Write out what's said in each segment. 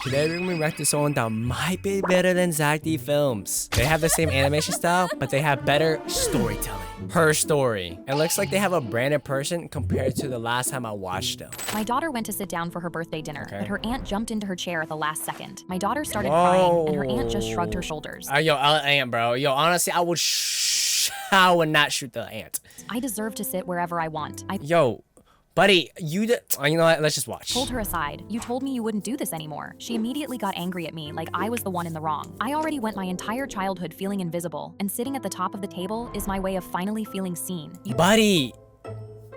Today we're gonna react to someone that might be better than Zack films. They have the same animation style, but they have better storytelling. Her story. It looks like they have a branded person compared to the last time I watched them. My daughter went to sit down for her birthday dinner, but her aunt jumped into her chair at the last second. My daughter started crying, and her aunt just shrugged her shoulders. Yo, aunt, bro. Yo, honestly, I would not shoot the aunt. I deserve to sit wherever I want. Yo. Buddy, you know what? Let's just watch. Pulled her aside. You told me you wouldn't do this anymore. She immediately got angry at me like I was the one in the wrong. I already went my entire childhood feeling invisible, and sitting at the top of the table is my way of finally feeling seen. Buddy,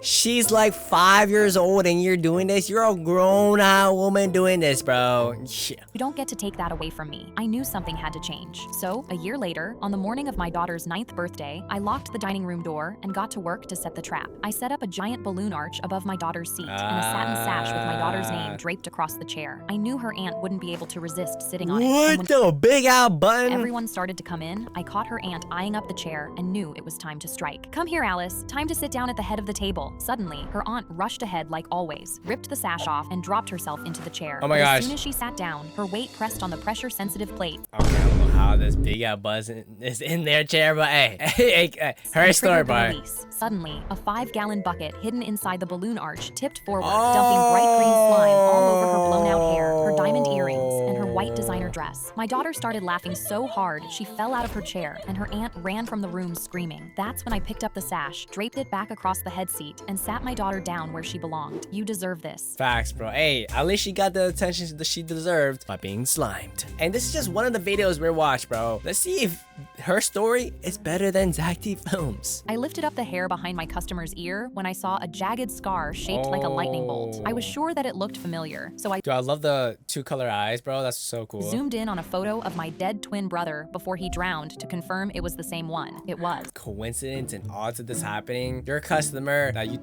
she's like 5 years old and you're doing this? You're a grown-out woman doing this, bro. Yeah. You don't get to take that away from me. I knew something had to change. So, a year later, on the morning of my daughter's 9th birthday, I locked the dining room door and got to work to set the trap. I set up a giant balloon arch above my daughter's seat and a satin sash with my daughter's name draped across the chair. I knew her aunt wouldn't be able to resist sitting on it. What the big out button? Everyone started to come in. I caught her aunt eyeing up the chair and knew it was time to strike. Come here, Alice. Time to sit down at the head of the table. Suddenly, her aunt rushed ahead like always, ripped the sash off, and dropped herself into the chair. Oh my gosh. As soon as she sat down, her weight pressed on the pressure-sensitive plate. Okay, I don't know how this big out buzz is in their chair, but hey, her story, bro. Suddenly, a 5-gallon bucket hidden inside the balloon arch tipped forward, dumping bright green slime all over her blown-out hair, her diamond earrings, and her white designer dress. My daughter started laughing so hard, she fell out of her chair, and her aunt ran from the room screaming. That's when I picked up the sash, draped it back across the head seat, and sat my daughter down where she belonged. You deserve this. Facts, bro. Hey, at least she got the attention that she deserved by being slimed. And this is just one of the videos we watched, bro. Let's see if her story is better than Zack films. I lifted up the hair behind my customer's ear when I saw a jagged scar shaped like a lightning bolt. I was sure that it looked familiar, so Dude, I love the 2-color eyes, bro. That's so cool. Zoomed in on a photo of my dead twin brother before he drowned to confirm it was the same one. It was. Coincidence and odds of this happening. Your customer that you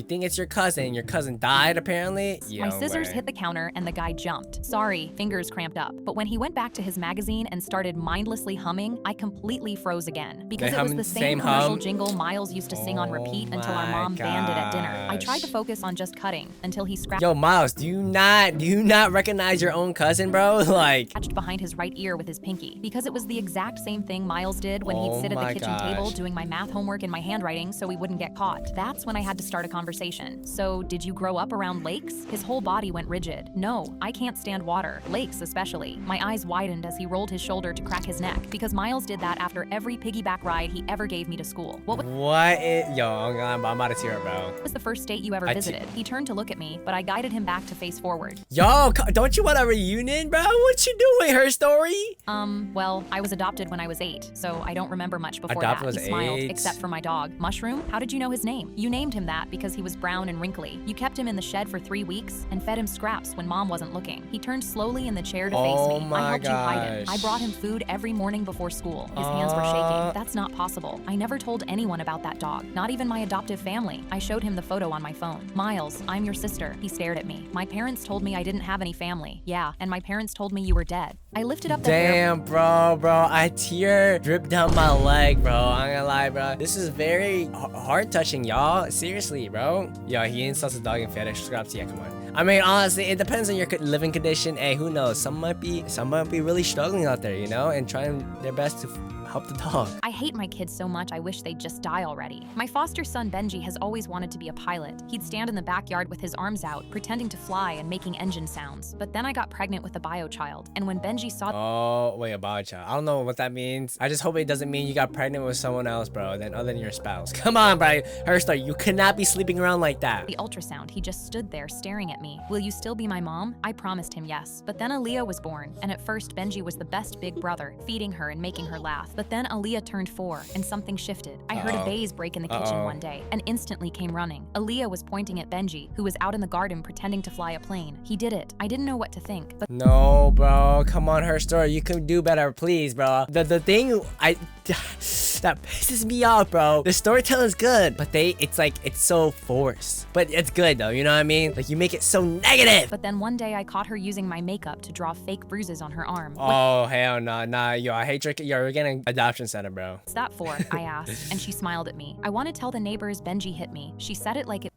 think it's your cousin died apparently. My scissors hit the counter and the guy jumped. Sorry, fingers cramped up. But when he went back to his magazine and started mindlessly humming, I completely froze again. Because it was the same commercial jingle Miles used to sing on repeat until our mom banned it at dinner. I tried to focus on just cutting until he scratched. Yo, Miles, do you not recognize your own cousin, bro? Like, scratched behind his right ear with his pinky. Because it was the exact same thing Miles did when he'd sit at the kitchen table doing my math homework in my handwriting so we wouldn't get caught. That's when I had to start a conversation. So, did you grow up around lakes? His whole body went rigid. No, I can't stand water. Lakes especially. My eyes widened as he rolled his shoulder to crack his neck because Miles did that after every piggyback ride he ever gave me to school. Yo, I'm about to tear up, bro. What was the first state you ever visited? He turned to look at me, but I guided him back to face forward. Yo, don't you want a reunion, bro? What you doing? Her story? Well, I was adopted when I was 8, so I don't remember much before that. He smiled, except for my dog. Mushroom? How did you know his name? You named him that because he was brown and wrinkly. You kept him in the shed for 3 weeks and fed him scraps when mom wasn't looking. He turned slowly in the chair to face me. I helped you hide him. I brought him food every morning before school. His hands were shaking. That's not possible. I never told anyone about that dog, not even my adoptive family. I showed him the photo on my phone. Miles, I'm your sister. He stared at me. My parents told me I didn't have any family. Yeah, and my parents told me you were dead. I lifted up the Damn, bro, a tear dripped down my leg, bro. I'm gonna lie, bro. This is very heart-touching, y'all. Seriously, bro. Yo, he insults the dog and fetish scraps. Yeah, come on. I mean, honestly, it depends on your living condition. Hey, who knows? Some might be really struggling out there, you know, and trying their best to help the dog. I hate my kids so much I wish they'd just die already. My foster son Benji has always wanted to be a pilot. He'd stand in the backyard with his arms out, pretending to fly and making engine sounds. But then I got pregnant with a bio child, and when Benji saw— Oh, wait, a bio child. I don't know what that means. I just hope it doesn't mean you got pregnant with someone else, bro, other than your spouse. Come on, bro. Her story. You cannot be sleeping around like that. The ultrasound, he just stood there staring at me. Will you still be my mom? I promised him yes. But then Aaliyah was born, and at first Benji was the best big brother, feeding her and making her laugh. But then Aaliyah turned 4, and something shifted. I heard a vase break in the kitchen one day, and instantly came running. Aaliyah was pointing at Benji, who was out in the garden pretending to fly a plane. He did it. I didn't know what to think, but— No, bro. Come on, her story. You can do better, please, bro. The thing that pisses me off, bro. The storytelling is good, but it's so forced. But it's good though, you know what I mean? Like, you make it so negative. But then one day I caught her using my makeup to draw fake bruises on her arm. Oh, hell no, nah. Yo, I hate you're getting adoption center, bro. What's that for? I asked, and she smiled at me. I want to tell the neighbors Benji hit me. She said it like it—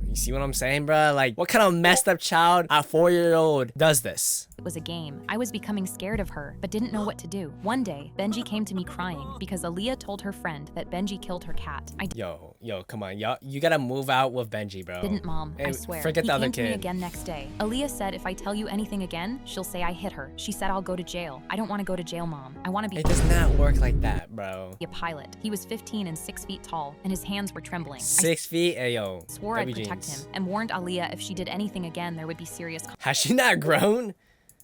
You see what I'm saying, bro? Like, what kind of messed up child at 4-year-old does this? It was a game. I was becoming scared of her, but didn't know what to do. One day, Benji came to me crying because Aaliyah told her friend that Benji killed her cat. Yo, come on, y'all. You gotta move out with Benji, bro. Didn't, Mom. I swear. Forget the other kid. He came to me again next day. Aaliyah said if I tell you anything again, she'll say I hit her. She said I'll go to jail. I don't want to go to jail, Mom. I want to be. It does not work like that, bro. A pilot. He was 15 and 6 feet tall, and his hands were trembling. 6 feet? Hey, yo. Swore I'd protect him and warned Aaliyah if she did anything again, there would be serious Has she not grown?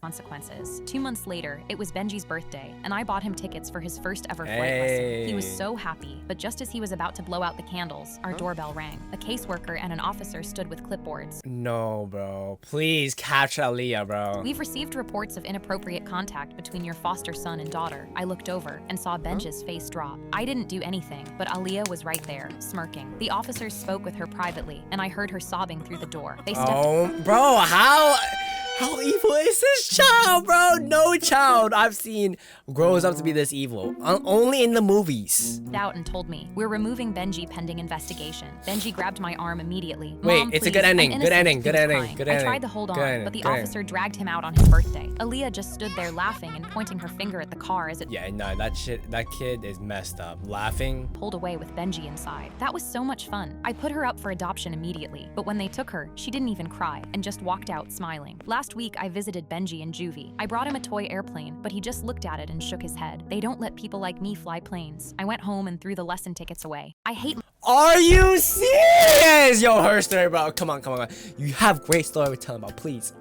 consequences. 2 months later, it was Benji's birthday, and I bought him tickets for his first ever flight lesson. He was so happy, but just as he was about to blow out the candles, our doorbell rang. A caseworker and an officer stood with clipboards. No, bro. Please capture Aaliyah, bro. We've received reports of inappropriate contact between your foster son and daughter. I looked over and saw Benji's face drop. I didn't do anything, but Aaliyah was right there, smirking. The officers spoke with her privately, and I heard her sobbing through the door. They stepped bro, how evil is this child, bro? No child I've seen grows up to be this evil. Only in the movies. Out and told me, we're removing Benji pending investigation. Benji grabbed my arm immediately. Wait, Mom, it's please, a good ending. I'm Good ending. innocent. Good ending. Crying. Good I ending. tried to hold on, Good but the ending. officer dragged him out on his birthday. Aaliyah just stood there laughing and pointing her finger at the car as it Yeah, no, that kid is messed up. Laughing. pulled away with Benji inside. That was so much fun. I put her up for adoption immediately, but when they took her, she didn't even cry and just walked out smiling. Last week, I visited Benji in juvie. I brought him a toy airplane, but he just looked at it and shook his head. They don't let people like me fly planes. I went home and threw the lesson tickets away. I hate. Are you serious? Yo, her story, bro. Come on. You have great storytelling, bro. Please.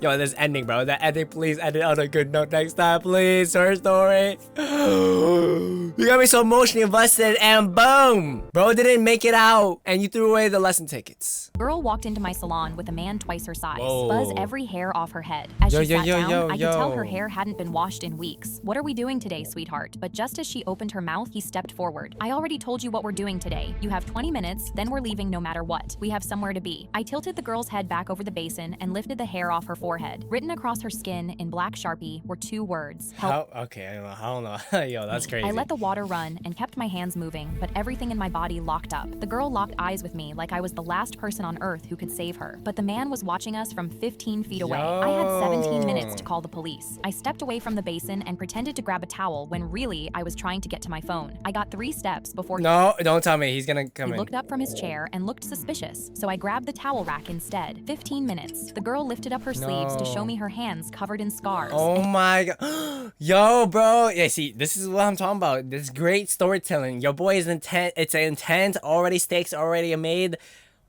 Yo, this ending, bro. That ending, please end it on a good note next time, please. Her story. You got me so emotionally invested, and boom, bro didn't make it out, and you threw away the lesson tickets. Girl walked into my salon with a man twice her size. Whoa. Buzz every hair off her head. As she sat down, I could tell her yo. hair hadn't been washed in weeks. What are we doing today, sweetheart? But just as she opened her mouth, he stepped forward. I already told you what we're doing today. You have 20 minutes, then we're leaving no matter what. We have somewhere to be. I tilted the girl's head back over the basin and lifted the hair off her forehead. Written across her skin in black Sharpie were 2 words. Help. Okay, I don't know. Yo, that's crazy. I let the water run and kept my hands moving, but everything in my body locked up. The girl locked eyes with me like I was the last person on earth who could save her. But the man was watching us from 15 feet away. I had 17 minutes to call the police. I stepped away from the basin and pretended to grab a towel when really I was trying to get to my phone. I got 3 steps before No, don't tell me he's gonna come he in. looked up from his chair and looked suspicious, so I grabbed the towel rack instead. 15 minutes. The girl lifted up her sleeves to show me her hands covered in scars. Oh my god. Yo, bro. Yeah, see, this is what I'm talking about. This great storytelling. Your boy is intent. It's intent. Already stakes already made.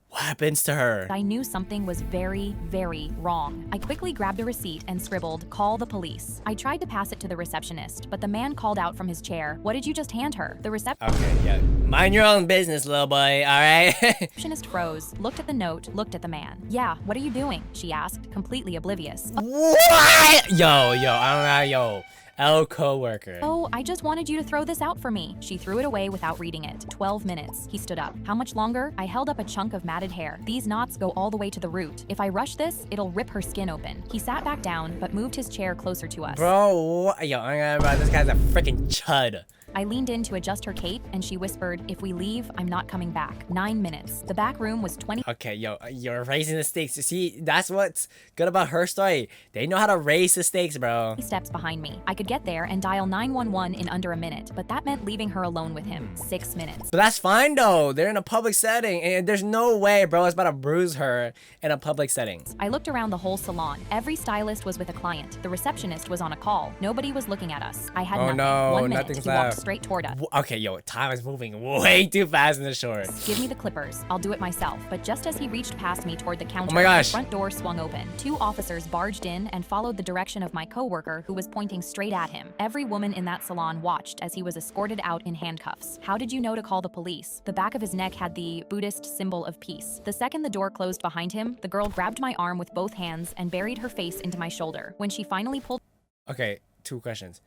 What happens to her? I knew something was very, very wrong. I quickly grabbed a receipt and scribbled, "Call the police." I tried to pass it to the receptionist, but the man called out from his chair, "What did you just hand her?" The Okay, yeah. Mind your own business, little boy, alright? receptionist froze, looked at the note, looked at the man. "Yeah, what are you doing?" she asked, completely oblivious. What? Yo, I don't know, yo. L co-worker. "Oh, I just wanted you to throw this out for me." She threw it away without reading it. 12 minutes. He stood up. "How much longer?" I held up a chunk of matted hair. "These knots go all the way to the root. If I rush this, it'll rip her skin open." He sat back down, but moved his chair closer to us. Bro, this guy's a freaking chud. I leaned in to adjust her cape, and she whispered, "If we leave, I'm not coming back." 9 minutes. The back room was 20. Okay, yo, you're raising the stakes. You see, that's what's good about her story. They know how to raise the stakes, bro. Steps behind me. I could get there and dial 911 in under a minute, but that meant leaving her alone with him. 6 minutes. But that's fine, though. They're in a public setting, and there's no way, bro, it's about to bruise her in a public setting. I looked around the whole salon. Every stylist was with a client. The receptionist was on a call. Nobody was looking at us. I had nothing. No, 1 minute. nothing's He walked left. straight toward us. Okay, yo, time is moving way too fast in the short. "Give me the clippers. I'll do it myself." But just as he reached past me toward the counter, Oh my gosh. the front door swung open. 2 officers barged in and followed the direction of my coworker, who was pointing straight at him. Every woman in that salon watched as he was escorted out in handcuffs. "How did you know to call the police?" The back of his neck had the Buddhist symbol of peace. The second the door closed behind him, the girl grabbed my arm with both hands and buried her face into my shoulder. When she finally pulled Okay, 2 questions.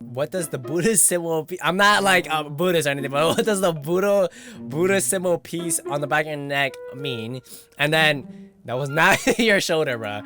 What does the Buddhist symbol? I'm not like a Buddhist or anything, but what does the Buddha symbol piece on the back of your neck mean? And then that was not your shoulder, bro.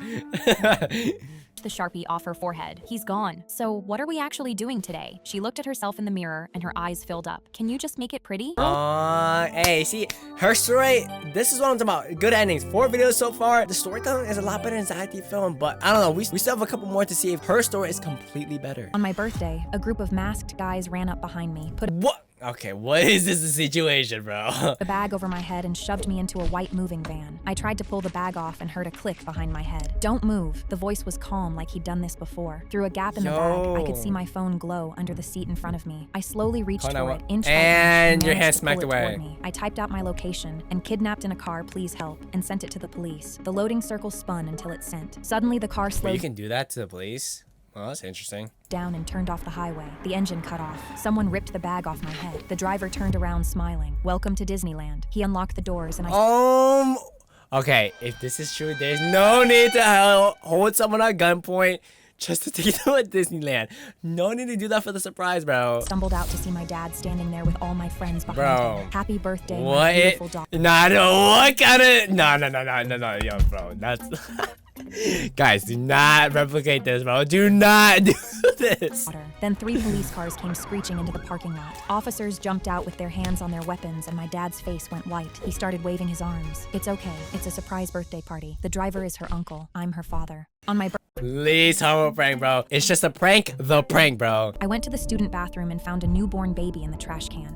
the Sharpie off her forehead. He's gone. So what are we actually doing today? She looked at herself in the mirror and her eyes filled up. Can you just make it pretty? Hey, see, her story, this is what I'm talking about. Good endings. 4 videos so far. The storytelling is a lot better than Zack film, but I don't know. We still have a couple more to see if her story is completely better. On my birthday, a group of masked guys ran up behind me, put what? Okay, what is this situation, bro? the bag over my head and shoved me into a white moving van. I tried to pull the bag off and heard a click behind my head. Don't move. The voice was calm like he'd done this before. Through a gap in the bag, I could see my phone glow under the seat in front of me. I slowly reached for it, inch by inch, and your hand smacked away. I typed out my location and kidnapped in a car, please help, and sent it to the police. The loading circle spun until it sent. Suddenly the car slowed. Wait, you can do that to the police? Well, that's interesting. Down and turned off the highway. The engine cut off. Someone ripped the bag off my head. The driver turned around smiling. Welcome to Disneyland. He unlocked the doors and I okay, if this is true, there's no need to hold someone at gunpoint just to take them to Disneyland. No need to do that for the surprise, bro. Stumbled out to see my dad standing there with all my friends behind him. Happy birthday, what? My beautiful daughter. What kind of... No, yo, bro, that's... Guys, do not replicate this, bro. Do not do this. Then 3 police cars came screeching into the parking lot. Officers jumped out with their hands on their weapons and my dad's face went white. He started waving his arms. It's okay. It's a surprise birthday party. The driver is her uncle. I'm her father. On my Please, homo prank, bro. It's just a prank, the prank, bro. I went to the student bathroom and found a newborn baby in the trash can.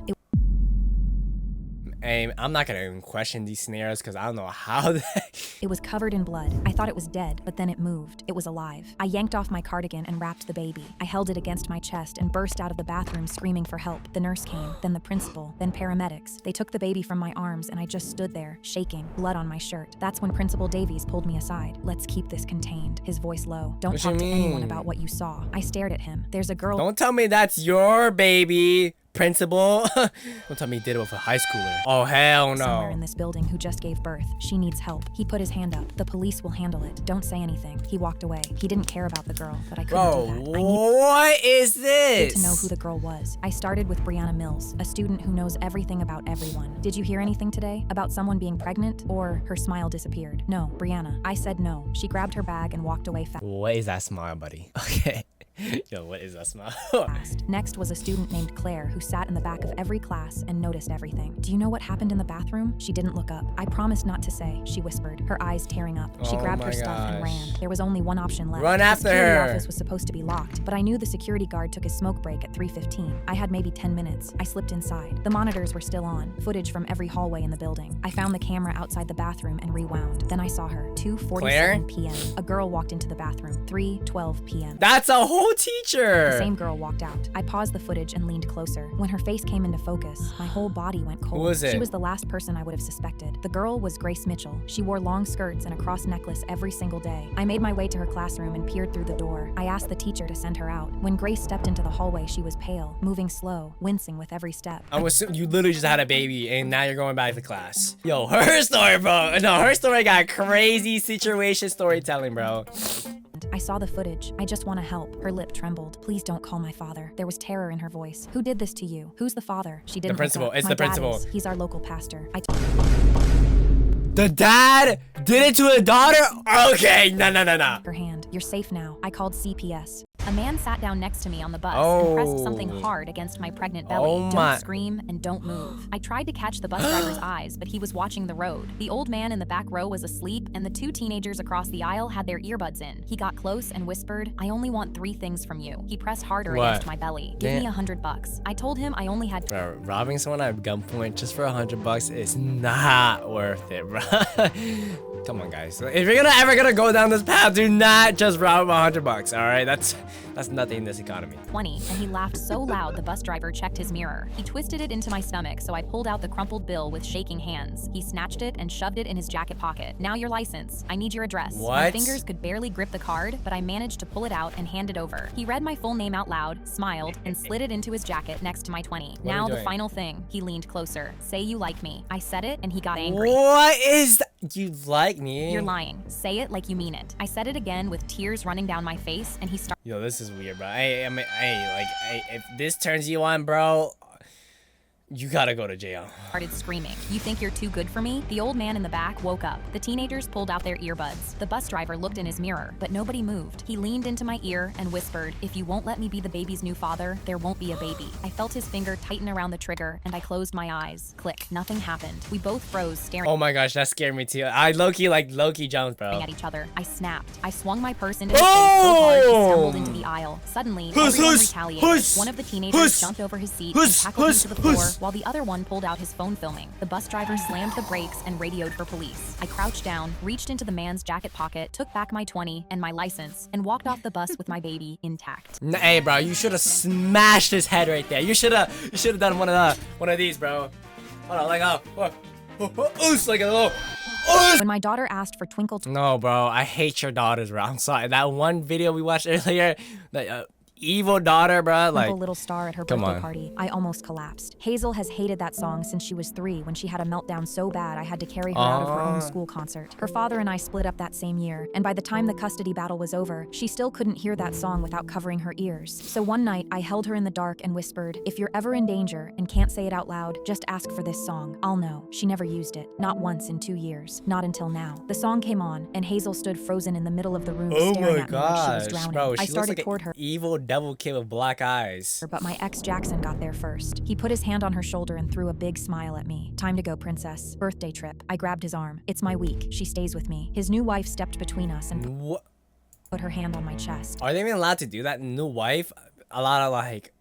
Hey, I'm not gonna even question these scenarios because I don't know how It was covered in blood. I thought it was dead, but then it moved. It was alive. I yanked off my cardigan and wrapped the baby. I held it against my chest and burst out of the bathroom screaming for help. The nurse came, then the principal, then paramedics. They took the baby from my arms and I just stood there, shaking, blood on my shirt. That's when Principal Davies pulled me aside. Let's keep this contained. His voice low. Don't talk to anyone about what you saw. I stared at him. There's a girl. Don't tell me that's your baby. Principal. Don't tell me he did it with a high schooler. Oh, hell no. Somewhere in this building who just gave birth. She needs help. He put his hand up. The police will handle it. Don't say anything. He walked away. He didn't care about the girl, but I couldn't do that. What is this? To know who the girl was. I started with Brianna Mills, a student who knows everything about everyone. Did you hear anything today about someone being pregnant? Or her smile disappeared? No, Brianna. I said no. She grabbed her bag and walked away fast. What is that smile, buddy? Okay. Yo, what is that smile? Next was a student named Claire who sat in the back of every class and noticed everything. Do you know what happened in the bathroom? She didn't look up. I promised not to say, she whispered, her eyes tearing up. She grabbed her stuff and ran. There was only one option left. Run after her. The security office was supposed to be locked, but I knew the security guard took his smoke break at 3:15. I had maybe 10 minutes. I slipped inside. The monitors were still on, footage from every hallway in the building. I found the camera outside the bathroom and rewound. Then I saw her. 2:47 p.m. A girl walked into the bathroom. 3:12 p.m. That's a whole teacher. The same girl walked out. I paused the footage and leaned closer. When her face came into focus, my whole body went cold. Who was it? She was the last person I would have suspected. The girl was Grace Mitchell. She wore long skirts and a cross necklace every single day. I made my way to her classroom and peered through the door. I asked the teacher to send her out. When Grace stepped into the hallway, she was pale, moving slow, wincing with every step. I'm assuming you literally just had a baby and now you're going back to class. Yo, her story, bro. No, her story got crazy situation storytelling, bro. I saw the footage. I just want to help. Her lip trembled. Please don't call my father. There was terror in her voice. Who did this to you? Who's the father? She didn't. The principal. It's my the dad principal. is. He's our local pastor. The dad did it to a daughter? Okay, no. Her hand. You're safe now. I called CPS. A man sat down next to me on the bus and pressed something hard against my pregnant belly. Don't scream and don't move. I tried to catch the bus driver's eyes, but he was watching the road. The old man in the back row was asleep, and the 2 teenagers across the aisle had their earbuds in. He got close and whispered, I only want 3 things from you. He pressed harder against my belly. Give me $100. I told him I only had... Bro, robbing someone at gunpoint just for $100 is not worth it, bro. Come on, guys. If you're ever gonna go down this path, do not just rob $100. All right, that's nothing in this economy. 20, and he laughed so loud the bus driver checked his mirror. He twisted it into my stomach, so I pulled out the crumpled bill with shaking hands. He snatched it and shoved it in his jacket pocket. Now your license. I need your address. What? My fingers could barely grip the card, but I managed to pull it out and hand it over. He read my full name out loud, smiled, and slid it into his jacket next to my 20. Now the final thing. He leaned closer. Say you like me. I said it, and he got angry. What is that? You like me? You're lying. Say it like you mean it. I said it again with tears running down my face, and he started. Yo, this is weird, bro. Hey, if this turns you on, bro, You gotta go to jail. Started screaming. You think you're too good for me? The old man in the back woke up. The teenagers pulled out their earbuds. The bus driver looked in his mirror, but nobody moved. He leaned into my ear and whispered, if you won't let me be the baby's new father, there won't be a baby. I felt his finger tighten around the trigger, and I closed my eyes. Click. Nothing happened. We both froze, staring. Oh my gosh, that scared me too. I low-key jumped, bro. At each other. I snapped. I swung my purse into his face so hard he stumbled into the aisle. Suddenly, everyone retaliated. One of the teenagers jumped over his seat and tackled him to the floor, while the other one pulled out his phone filming. The bus driver slammed the brakes and radioed for police. I crouched down, reached into the man's jacket pocket, took back my 20 and my license, and walked off the bus with my baby intact. Hey, bro, you should have smashed his head right there. You should have done one of these, bro. Hold on, like like a little. When my daughter asked for Twinkle. No, bro, I hate your daughters, bro. I'm sorry. That one video we watched earlier, the evil daughter, bro. Like, little star at her birthday party. I almost collapsed. Hazel has hated that song since she was 3, when she had a meltdown so bad I had to carry her out of her own school concert. Her father and I split up that same year, and by the time the custody battle was over, she still couldn't hear that song without covering her ears. So one night, I held her in the dark and whispered, if you're ever in danger and can't say it out loud, just ask for this song. I'll know. She never used it. Not once in 2 years. Not until now. The song came on, and Hazel stood frozen in the middle of the room staring at me like she was drowning. Bro, she I started looks like toward her. Evil devil kid with black eyes. But my ex Jackson got there first. He put his hand on her shoulder and threw a big smile at me. Time to go, princess. Birthday trip. I grabbed his arm. It's my week. She stays with me. His new wife stepped between us and put her hand on my chest. Are they even allowed to do that? New wife? A lot of like,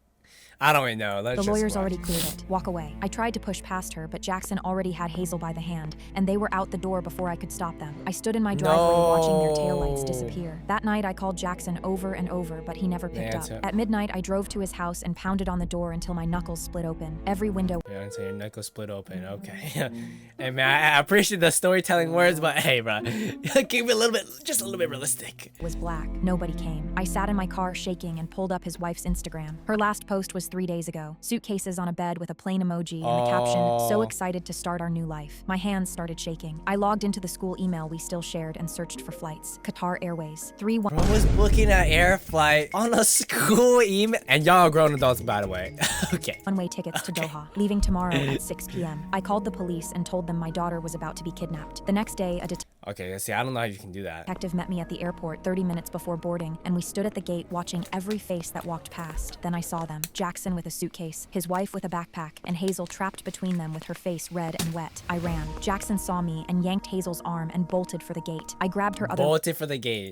I don't even know. The lawyers already cleared it. Walk away. I tried to push past her, but Jackson already had Hazel by the hand, and they were out the door before I could stop them. I stood in my driveway watching their taillights disappear. That night, I called Jackson over and over, but he never picked up. At midnight, I drove to his house and pounded on the door until my knuckles split open. Every window. Yeah, until your knuckles split open. Okay. Hey, man, I appreciate the storytelling words, but hey, bro, keep it just a little bit realistic. Was black. Nobody came. I sat in my car shaking and pulled up his wife's Instagram. Her last post was 3 days ago. Suitcases on a bed with a plain emoji and the caption, so excited to start our new life. My hands started shaking. I logged into the school email we still shared and searched for flights. Qatar Airways. 3-1. Bro was booking an air flight on a school email. And y'all are grown adults, by the way. Okay. One-way tickets to Doha, leaving tomorrow at 6 p.m. I called the police and told them my daughter was about to be kidnapped. The next day, a okay, see, I don't know how you can do that. detective met me at the airport 30 minutes before boarding, and we stood at the gate watching every face that walked past. Then I saw them. Jackson with a suitcase, his wife with a backpack, and Hazel trapped between them with her face red and wet. I ran. Jackson saw me and yanked Hazel's arm and bolted for the gate. I grabbed her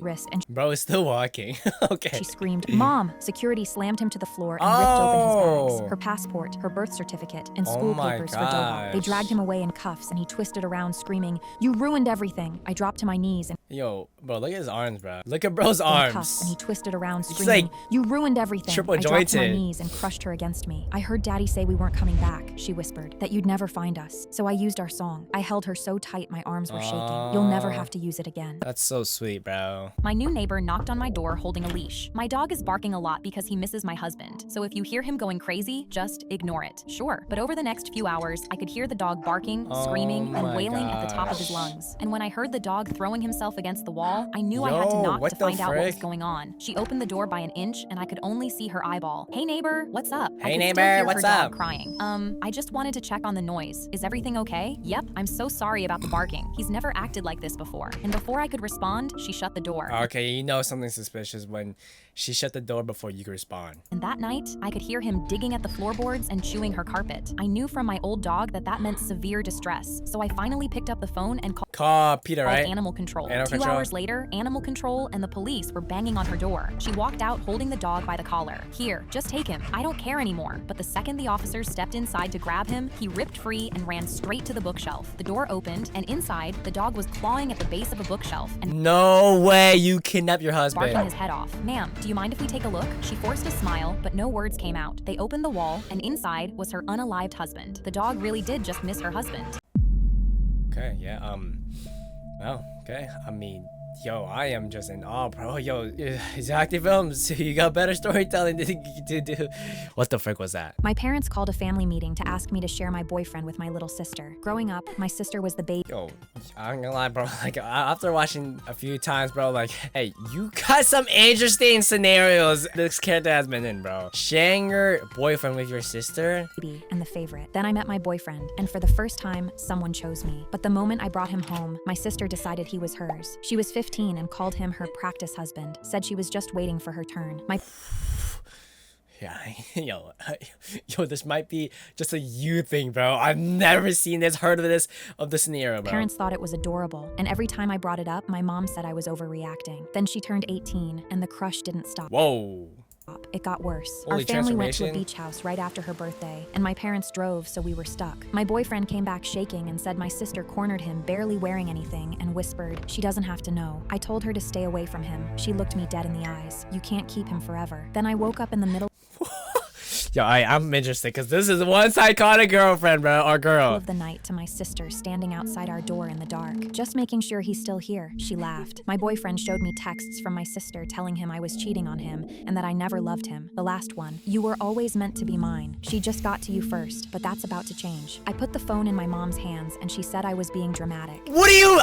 wrist and bro is still walking. Okay. She screamed, Mom! Security slammed him to the floor and ripped open his bags. Her passport, her birth certificate, and school papers for Doha. They dragged him away in cuffs and he twisted around screaming, you ruined everything. I dropped to my knees and yo, bro, look at his arms, bro. Look at bro's arms. Cuffs, and he twisted around screaming, you ruined everything. Triple I dropped to my jointed. knees and crushed her against me. I heard Daddy say we weren't coming back, she whispered, that you'd never find us. So I used our song. I held her so tight my arms were shaking. You'll never have to use it again. That's so sweet, bro. My new neighbor knocked on my door holding a leash. My dog is barking a lot because he misses my husband. So if you hear him going crazy, just ignore it. Sure. But over the next few hours, I could hear the dog barking, screaming, and wailing at the top of his lungs. And when I heard the dog throwing himself against the wall, I knew I had to knock to find out what was going on. She opened the door by an inch and I could only see her eyeball. Hey neighbor, what's up? Hey I neighbor, could still hear what's her dog up? crying. I just wanted to check on the noise. Is everything okay? Yep, I'm so sorry about the barking. He's never acted like this before. And before I could respond, she shut the door. Okay, you know something suspicious when she shut the door before you could respond. And that night, I could hear him digging at the floorboards and chewing her carpet. I knew from my old dog that meant severe distress. So I finally picked up the phone and Call Peter, right? Animal control. Animal 2 control. hours later, animal control and the police were banging on her door. She walked out holding the dog by the collar. Here, just take him. I don't care anymore. But the second the officers stepped inside to grab him, he ripped free and ran straight to the bookshelf. The door opened, and inside, the dog was clawing at the base of a bookshelf and no way you kidnapped your husband. barking his head off. Ma'am, do you mind if we take a look? She forced a smile, but no words came out. They opened the wall, and inside was her unalived husband. The dog really did just miss her husband. Okay, yeah, well, okay, I mean, Yo, I am just in awe, bro. Yo, Zack Films, you got better storytelling to do. What the frick was that? My parents called a family meeting to ask me to share my boyfriend with my little sister. Growing up, my sister was the baby. Yo, I'm gonna lie, bro. Like, after watching a few times, bro, like, hey, you got some interesting scenarios this character has been in, bro. Sharing your boyfriend with your sister? And the favorite. Then I met my boyfriend, and for the first time, someone chose me. But the moment I brought him home, my sister decided he was hers. She was 15 and called him her practice husband. Said she was just waiting for her turn. Yeah, yo, this might be just a you thing, bro. I've never seen this, heard of this, of the scenario, bro. Parents thought it was adorable, and every time I brought it up, my mom said I was overreacting. Then she turned 18, and the crush didn't stop. Whoa. It got worse. Holy Our family went to a beach house right after her birthday, and my parents drove, so we were stuck. My boyfriend came back shaking and said my sister cornered him, barely wearing anything, and whispered, "She doesn't have to know." I told her to stay away from him. She looked me dead in the eyes. "You can't keep him forever." Then I woke up in the middle Yo, I'm interested because this is one psychotic girlfriend, bro, or girl. Of the night to my sister standing outside our door in the dark, just making sure he's still here. She laughed. My boyfriend showed me texts from my sister telling him I was cheating on him and that I never loved him. The last one, "You were always meant to be mine. She just got to you first, but that's about to change." I put the phone in my mom's hands and she said I was being dramatic. What are you?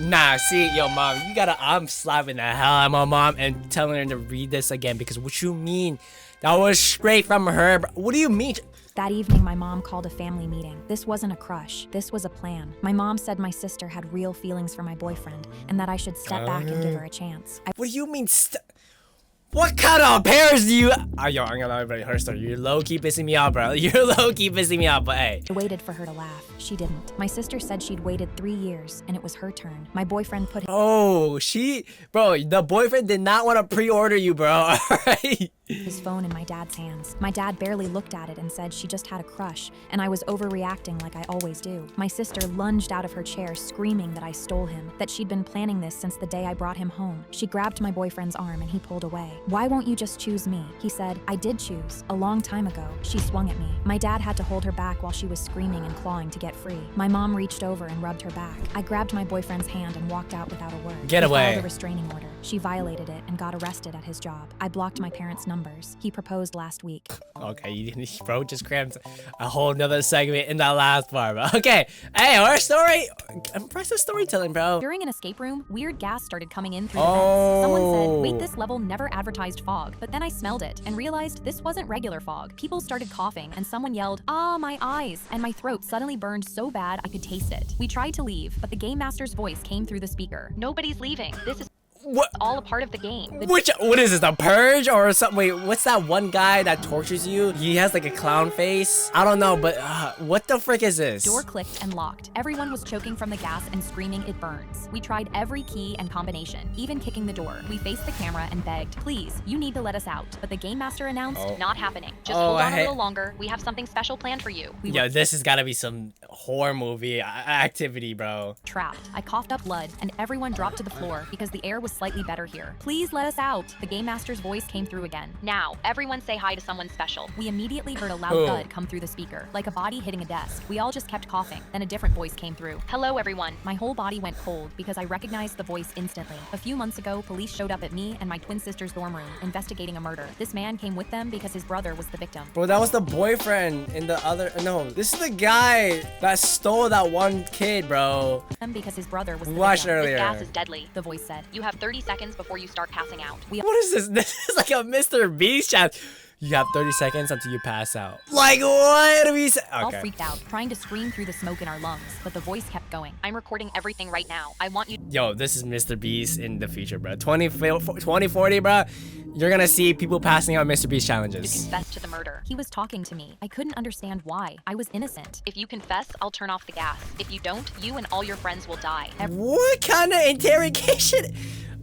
Nah, see, yo, mom, you gotta, I'm slapping the hell out of my mom and telling her to read this again because what you mean? That was straight from her, bro. What do you mean? That evening, my mom called a family meeting. This wasn't a crush. This was a plan. My mom said my sister had real feelings for my boyfriend and that I should step back and give her a chance. What do you mean? What kind of parents do you? Oh, yo, I'm gonna let her story. You're low-key pissing me off, bro. You're low-key pissing me off, but hey. I waited for her to laugh. She didn't. My sister said she'd waited 3 years, and it was her turn. My boyfriend put bro, the boyfriend did not want to pre-order you, bro. Alright. His phone in my dad's hands. My dad barely looked at it and said she just had a crush, and I was overreacting like I always do. My sister lunged out of her chair screaming that I stole him, that she'd been planning this since the day I brought him home. She grabbed my boyfriend's arm and he pulled away. "Why won't you just choose me?" He said. "I did choose, a long time ago." She swung at me. My dad had to hold her back while she was screaming and clawing to get free. My mom reached over and rubbed her back. I grabbed my boyfriend's hand and walked out without a word. Get away. He filed a restraining order. She violated it and got arrested at his job. I blocked my parents' numbers. He proposed last week. Okay, bro just crammed a whole nother segment in that last part, bro. Okay, hey, our story, impressive storytelling, bro. During an escape room, weird gas started coming in through the vents. Someone said, "Wait, this level never advertised fog," but then I smelled it and realized this wasn't regular fog. People started coughing and someone yelled, "Ah, my eyes," and my throat suddenly burned so bad I could taste it. We tried to leave, but the game master's voice came through the speaker. "Nobody's leaving. This is all a part of the game." What is this, the Purge or something? Wait, what's that one guy that tortures you? He has like a clown face. I don't know, but what the frick is this? Door clicked and locked. Everyone was choking from the gas and screaming, "It burns." We tried every key and combination, even kicking the door. We faced the camera and begged, "Please, you need to let us out." But the game master announced, "Not happening. Just hold on a little longer. We have something special planned for you." This has gotta be some horror movie activity, bro. Trapped. I coughed up blood and everyone dropped to the floor because the air was slightly better here. "Please let us out." The game master's voice came through again. "Now, everyone say hi to someone special." We immediately heard a loud thud come through the speaker, like a body hitting a desk. We all just kept coughing. Then a different voice came through. "Hello, everyone." My whole body went cold because I recognized the voice instantly. A few months ago, police showed up at me and my twin sister's dorm room, investigating a murder. This man came with them because his brother was the victim. Bro, that was the boyfriend in the other, no, this is the guy that stole that one kid, bro. Because his brother was the watched victim. earlier. "This gas is deadly," the voice said. "You have 30 seconds before you start passing out." What is this? This is like a Mr. Beast chat. You have 30 seconds until you pass out. Like, what do we say? Okay. All freaked out, trying to scream through the smoke in our lungs, but the voice kept going. "I'm recording everything right now. I want you." Yo, this is Mr. Beast in the future, bro. 2040, bro. You're gonna see people passing out Mr. Beast challenges. "To confess to the murder." He was talking to me. I couldn't understand why. I was innocent. "If you confess, I'll turn off the gas. If you don't, you and all your friends will die." What kind of interrogation?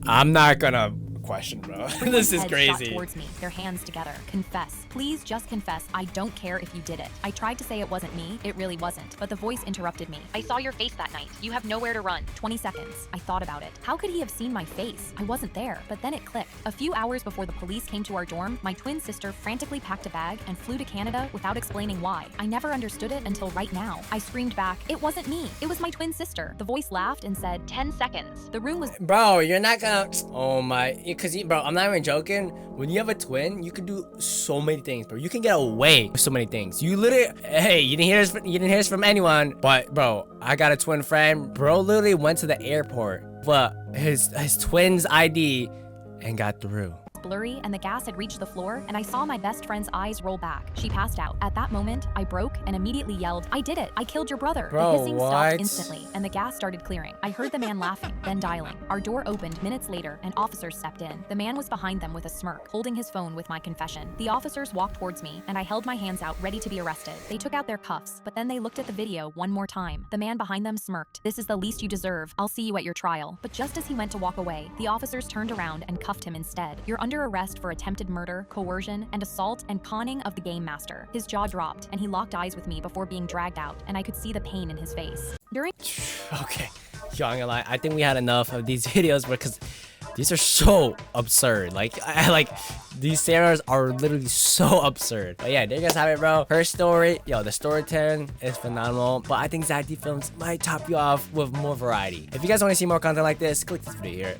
I'm not gonna question, bro. Everyone's This is head crazy. shot towards me, their hands together. Confess. Please just confess. I don't care if you did it. I tried to say it wasn't me. It really wasn't. But the voice interrupted me. I saw your face that night. You have nowhere to run. 20 seconds. I thought about it. How could he have seen my face? I wasn't there. But then it clicked. A few hours before the police came to our dorm, my twin sister frantically packed a bag and flew to Canada without explaining why. I never understood it until right now. I screamed back, it wasn't me. It was my twin sister. The voice laughed and said, 10 seconds. The room was... Bro, you're not gonna... Oh my... Because, bro, I'm not even joking. When you have a twin, you can do so many things, bro. You can get away with so many things. You literally... Hey, you didn't hear this from anyone. But, bro, I got a twin friend. Bro literally went to the airport. But his twin's ID and got through. Blurry and the gas had reached the floor and I saw my best friend's eyes roll back. She passed out. At that moment, I broke and immediately yelled, I did it. I killed your brother. Bro, the hissing what? stopped instantly and the gas started clearing. I heard the man laughing, then dialing. Our door opened minutes later and officers stepped in. The man was behind them with a smirk, holding his phone with my confession. The officers walked towards me and I held my hands out ready to be arrested. They took out their cuffs, but then they looked at the video one more time. The man behind them smirked. This is the least you deserve. I'll see you at your trial. But just as he went to walk away, the officers turned around and cuffed him instead. You're under arrest for attempted murder, coercion, and assault and conning of the game master. His jaw dropped and he locked eyes with me before being dragged out, and I could see the pain in his face. During... Okay, yo, I'm gonna lie. I think we had enough of these videos because these are so absurd. Like, these scenarios are literally so absurd. But yeah, there you guys have it, bro. Her story, yo, the storytelling is phenomenal. But I think Zack films might top you off with more variety. If you guys want to see more content like this, click this video here.